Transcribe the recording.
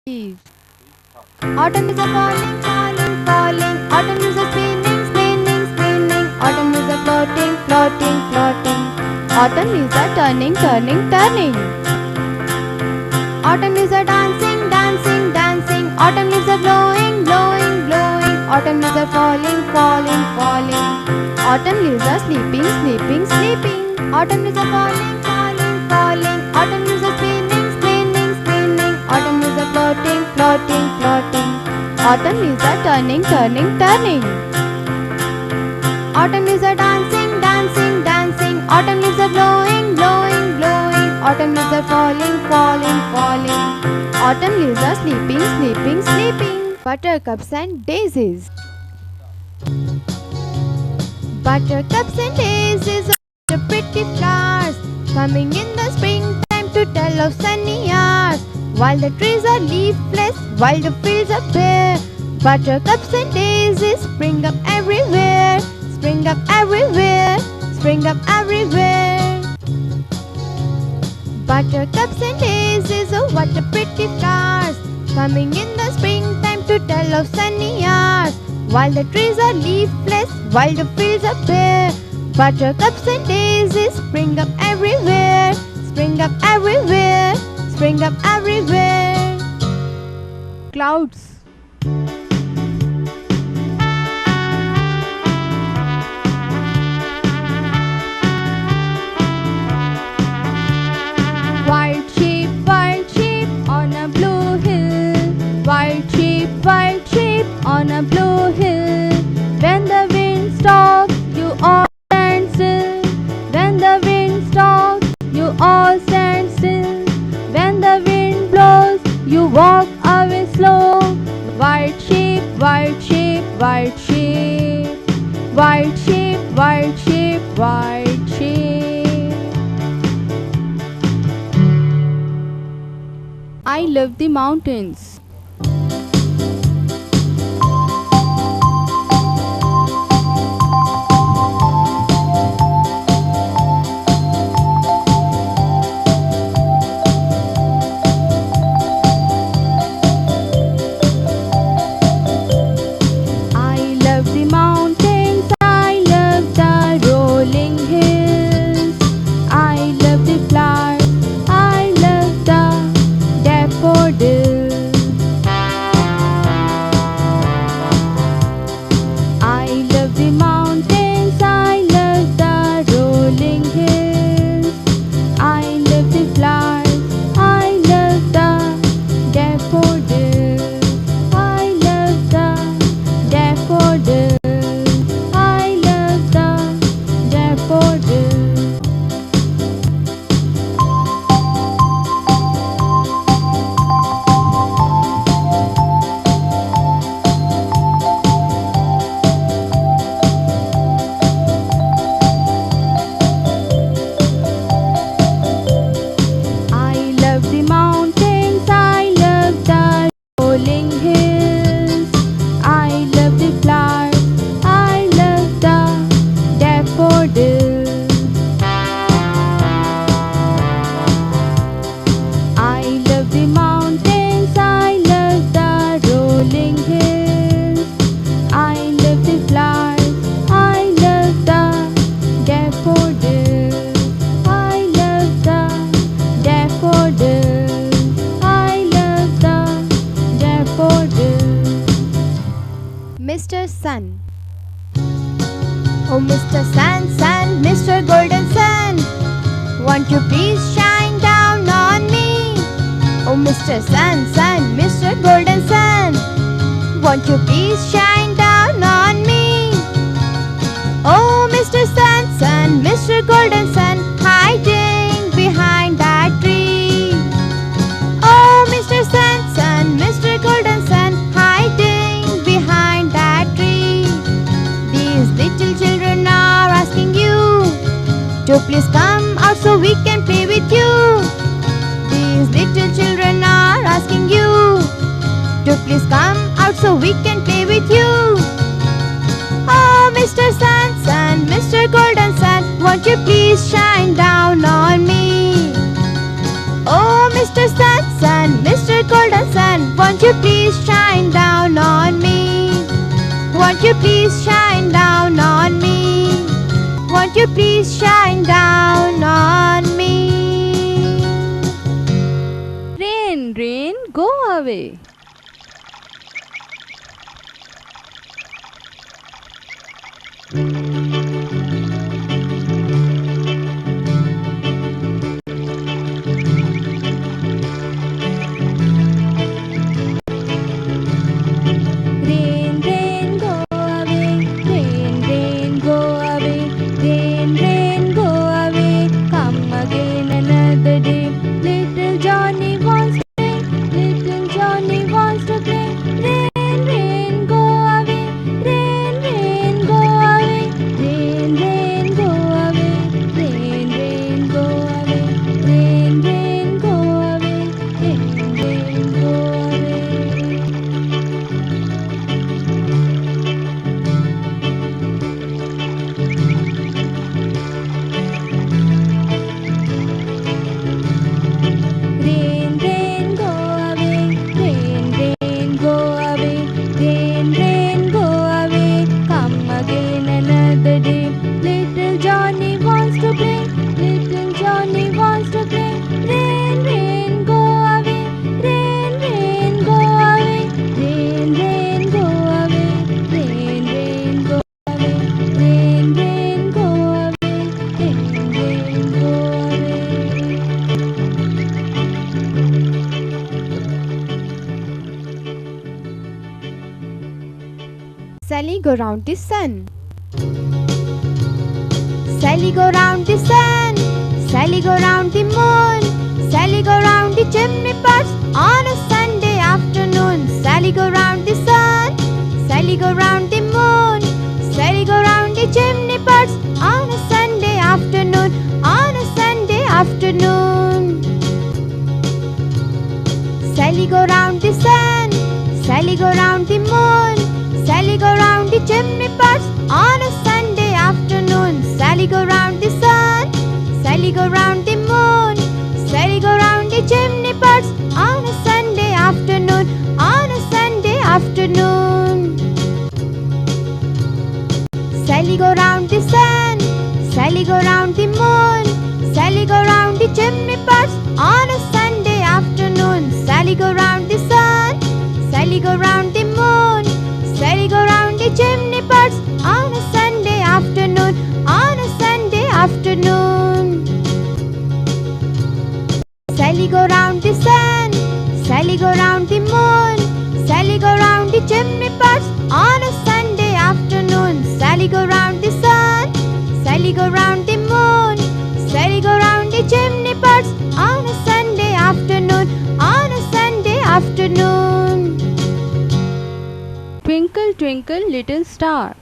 leaves. Autumn is a falling, falling, falling. Autumn is a spinning, spinning, spinning. Autumn is a floating, floating, floating. Autumn is a turning, turning, turning. Autumn is a dancing, dancing, dancing. Autumn is a blowing, blowing, blowing. Autumn is a falling, falling, falling. Autumn is a sleeping, sleeping, sleeping. Autumn is a falling, falling, falling. Autumn is a spinning, spinning, spinning. Autumn is a floating, floating, floating. Autumn is a turning, turning, turning. Autumn is a dancing, dancing, dancing. Autumn is a blowing, blowing, blowing. Autumn is a falling, falling, falling. Autumn is a sleeping, sleeping, sleeping. Buttercups and daisies. Buttercups and daisies are the pretty flowers, coming in the springtime to tell of sunny hours. While the trees are leafless, while the fields are bare, buttercups and daisies spring up everywhere, spring up everywhere, spring up everywhere. Buttercups and daisies, oh what a pretty flowers, coming in the springtime to tell of sunny hours. While the trees are leafless, while the fields are bare, buttercups and daisies spring up everywhere, spring up everywhere, spring up everywhere. Clouds. White sheep on a blue hill. White sheep on a blue hill. When the wind stops, you all stand still. When the wind stops, you all stand still. When the wind blows, you walk away slow. White sheep, white sheep, white sheep. White sheep, white sheep, white sheep. I love the mountains. Mr. Sun. Oh Mr. Sun, Sun, Mr. Golden Sun, won't you please shine down on me? Oh Mr. Sun, Sun, Mr. Golden Sun, won't you please shine down on me? Oh Mr. Sun, Sun, Mr. Golden Sun, hiding behind that tree. Oh Mr. Sun, Sun, Mr. Golden Sun, hiding behind that tree. These little children are asking you to please come out so we can play with you. These little children are asking you to please come out so we can play with you. Oh Mr. Sun, Sun, Mr. Golden Sun, won't you please shine down on me? Oh Mr. Sun, Sun, Mr. Golden Sun, Won't you please shine down on me? Won't you please shine down on me? Won't you please shine down on me? Rain, rain, go away. Rain, rain, go away. Rain, rain, go away. Rain, rain, go away. Come again another day. Little Johnny wants to play. Little Johnny wants to play. Rain, rain, go away. Rain, rain, go away. Rain, rain, go away. Rain, rain, go away. Rain, rain, go away. Rain, rain, go away. Rain, rain, go away. Rain, rain, go away. Rain, rain, go away. Come again another day. Little Johnny wants to play. Little Johnny wants to play. Rain, rain, go away. Rain, rain, go away. Rain, rain, go away. Rain, rain, go away. Rain, rain, go away. Rain, rain, go away. Sally go round the sun. Sally go round the sun. Sally go round the moon. Sally go round the chimney pots on a Sunday afternoon. Sally go round the sun. Sally go round the moon. Sally go round the chimney pots on a Sunday afternoon. On a Sunday afternoon. Sally go round the sun. Sally go round the moon. Sally go round the chimney pots on a Sunday afternoon. Sally go round the sun. Sally go round the moon. Sally go round the chimney pots on a Sunday afternoon. On a Sunday afternoon. Sally go round the sun. Sally go round the moon. Sally go round the chimney pots on a Sunday afternoon. Sally go round the sun. Sally go round the moon. Sally go round the chimney pots on a Sunday afternoon. On a Sunday afternoon. Sally go round the sun. Sally go round the moon. Sally go round the chimney pots on a Sunday afternoon. Sally go round the sun. Sally go round the moon. Sally go round the chimney pots on a Sunday afternoon. On a Sunday afternoon. Twinkle, twinkle, little star.